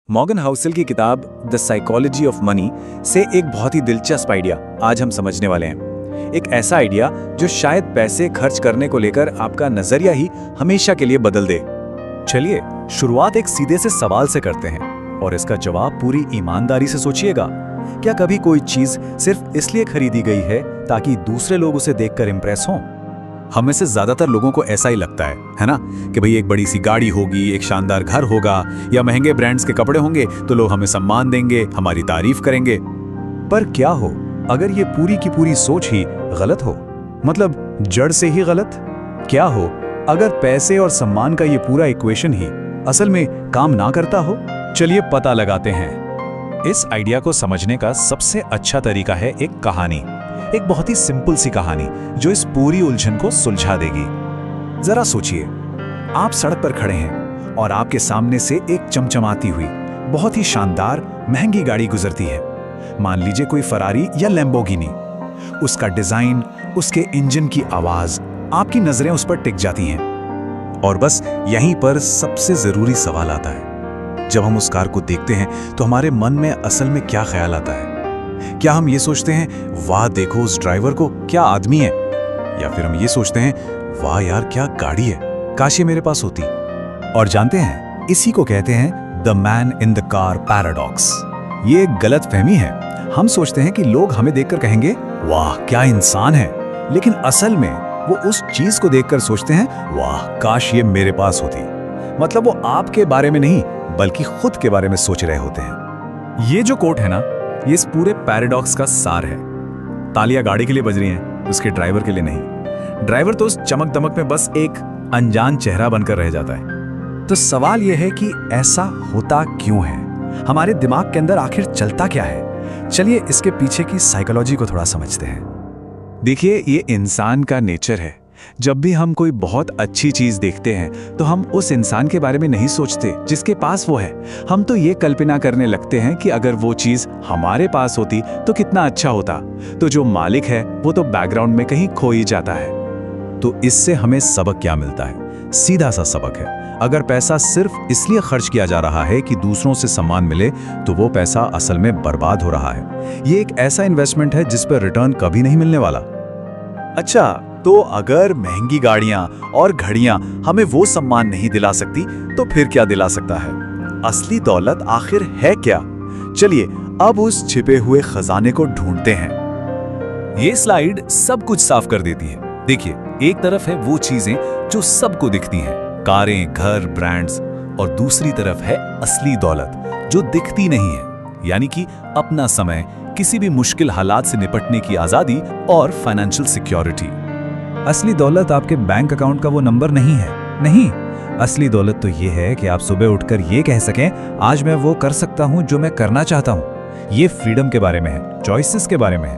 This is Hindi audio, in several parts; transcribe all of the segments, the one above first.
मॉर्गन हाउसेल की किताब द साइकोलॉजी ऑफ मनी से एक बहुत ही दिलचस्प आइडिया आज हम समझने वाले हैं। एक ऐसा आइडिया जो शायद पैसे खर्च करने को लेकर आपका नजरिया ही हमेशा के लिए बदल दे। चलिए शुरुआत एक सीधे से सवाल से करते हैं और इसका जवाब पूरी ईमानदारी से सोचिएगा। क्या कभी कोई चीज सिर्फ इसलिए खरीदी गई है ताकि दूसरे लोग उसे देखकर इंप्रेस हों? हम में से ज्यादातर लोगों को ऐसा ही लगता है ना, कि भाई एक बड़ी सी गाड़ी होगी, एक शानदार घर होगा या महंगे ब्रांड्स के कपड़े होंगे तो लोग हमें सम्मान देंगे, हमारी तारीफ करेंगे। पर क्या हो अगर ये पूरी की पूरी सोच ही गलत हो, मतलब जड़ से ही गलत? क्या हो अगर पैसे और सम्मान का ये पूरा इक्वेशन ही असल में काम ना करता हो? चलिए पता लगाते हैं। इस आइडिया को समझने का सबसे अच्छा तरीका है एक कहानी, एक बहुत ही सिंपल सी कहानी जो इस पूरी उलझन को सुलझा देगी। जरा सोचिए, आप सड़क पर खड़े हैं और आपके सामने से एक चमचमाती हुई बहुत ही शानदार महंगी गाड़ी गुजरती है। मान लीजिए कोई फरारी या लैम्बोर्गिनी। उसका डिजाइन, उसके इंजन की आवाज, आपकी नजरें उस पर टिक जाती हैं। और बस यहीं पर सबसे जरूरी सवाल आता है। जब हम उस कार को देखते हैं तो हमारे मन में असल में क्या ख्याल आता है? क्या हम ये सोचते हैं, वाह देखो उस ड्राइवर को, क्या आदमी है? या फिर हम ये सोचते हैं, वाह यार क्या गाड़ी है, काश ये मेरे पास होती? और जानते हैं, इसी को कहते हैं the man in the car paradox. ये एक गलत फहमी है। हम सोचते हैं कि लोग हमें देखकर कहेंगे, वाह क्या इंसान है, लेकिन असल में वो उस चीज को देखकर सोचते हैं, वाह काश ये मेरे पास होती। मतलब वो आपके बारे में नहीं बल्कि खुद के बारे में सोच रहे होते हैं। ये जो कोट है ना, ये इस पूरे पैराडॉक्स का सार है। तालियां गाड़ी के लिए बज रही हैं, उसके ड्राइवर के लिए नहीं। ड्राइवर तो उस चमक दमक में बस एक अनजान चेहरा बनकर रह जाता है। तो सवाल यह है कि ऐसा होता क्यों है? हमारे दिमाग के अंदर आखिर चलता क्या है? चलिए इसके पीछे की साइकोलॉजी को थोड़ा समझते हैं। देखिए, ये इंसान का नेचर है। जब भी हम कोई बहुत अच्छी चीज देखते हैं तो हम उस इंसान के बारे में नहीं सोचते जिसके पास वो है। हम तो ये कल्पना करने लगते हैं कि अगर वो चीज हमारे पास होती तो कितना अच्छा होता। तो जो मालिक है वो तो बैकग्राउंड में कहीं खो ही जाता है। तो इससे हमें सबक क्या मिलता है? सीधा सा सबक है, अगर पैसा सिर्फ इसलिए खर्च किया जा रहा है कि दूसरों से सम्मान मिले तो वो पैसा असल में बर्बाद हो रहा है। ये एक ऐसा इन्वेस्टमेंट है जिस पर रिटर्न कभी नहीं मिलने वाला। अच्छा, तो अगर महंगी गाड़ियां और घड़ियां हमें वो सम्मान नहीं दिला सकती तो फिर क्या दिला सकता है? असली दौलत आखिर है क्या? चलिए अब उस छिपे हुए खजाने को ढूंढते हैं। ये स्लाइड सब कुछ साफ कर देती है। देखिए, एक तरफ है वो चीजें जो सबको दिखती हैं, कारें, घर, ब्रांड्स, और दूसरी तरफ है असली दौलत जो दिखती नहीं है, यानी कि अपना समय, किसी भी मुश्किल हालात से निपटने की आजादी और फाइनेंशियल सिक्योरिटी। असली दौलत आपके बैंक अकाउंट का वो नंबर नहीं है। नहीं, असली दौलत तो ये है कि आप सुबह उठकर ये कह सकें, आज मैं वो कर सकता हूं जो मैं करना चाहता हूं। ये फ्रीडम के बारे में है, चॉइसेस के बारे में है।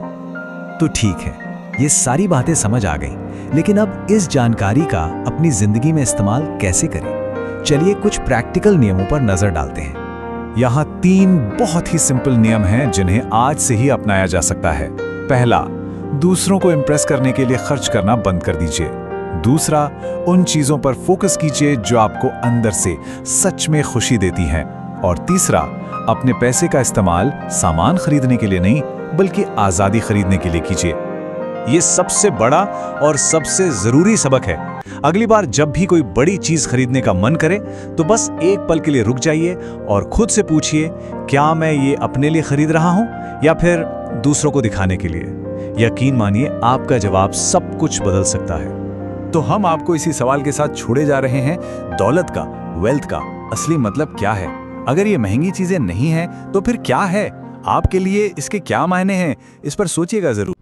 तो ठीक है, ये सारी बातें समझ आ गई, लेकिन अब इस जानकारी का अपनी जिंदगी में इस्तेमाल कैसे करें? चलिए कुछ प्रैक्टिकल नियमों पर नजर डालते हैं। यहाँ 3 बहुत ही सिंपल नियम हैं जिन्हें आज से ही अपनाया जा सकता है। पहला, दूसरों को इम्प्रेस करने के लिए खर्च करना बंद कर दीजिए। दूसरा, उन चीजों पर फोकस कीजिए जो आपको अंदर से सच में खुशी देती हैं। और तीसरा, अपने पैसे का इस्तेमाल सामान खरीदने के लिए नहीं बल्कि आजादी खरीदने के लिए कीजिए। ये सबसे बड़ा और सबसे जरूरी सबक है। अगली बार जब भी कोई बड़ी चीज खरीदने का मन करे तो बस एक पल के लिए रुक जाइए और खुद से पूछिए, क्या मैं ये अपने लिए खरीद रहा हूं या फिर दूसरों को दिखाने के लिए? यकीन मानिए, आपका जवाब सब कुछ बदल सकता है। तो हम आपको इसी सवाल के साथ छोड़े जा रहे हैं, दौलत का, वेल्थ का असली मतलब क्या है? अगर ये महंगी चीजें नहीं हैं तो फिर क्या है? आपके लिए इसके क्या मायने हैं? इस पर सोचिएगा जरूर।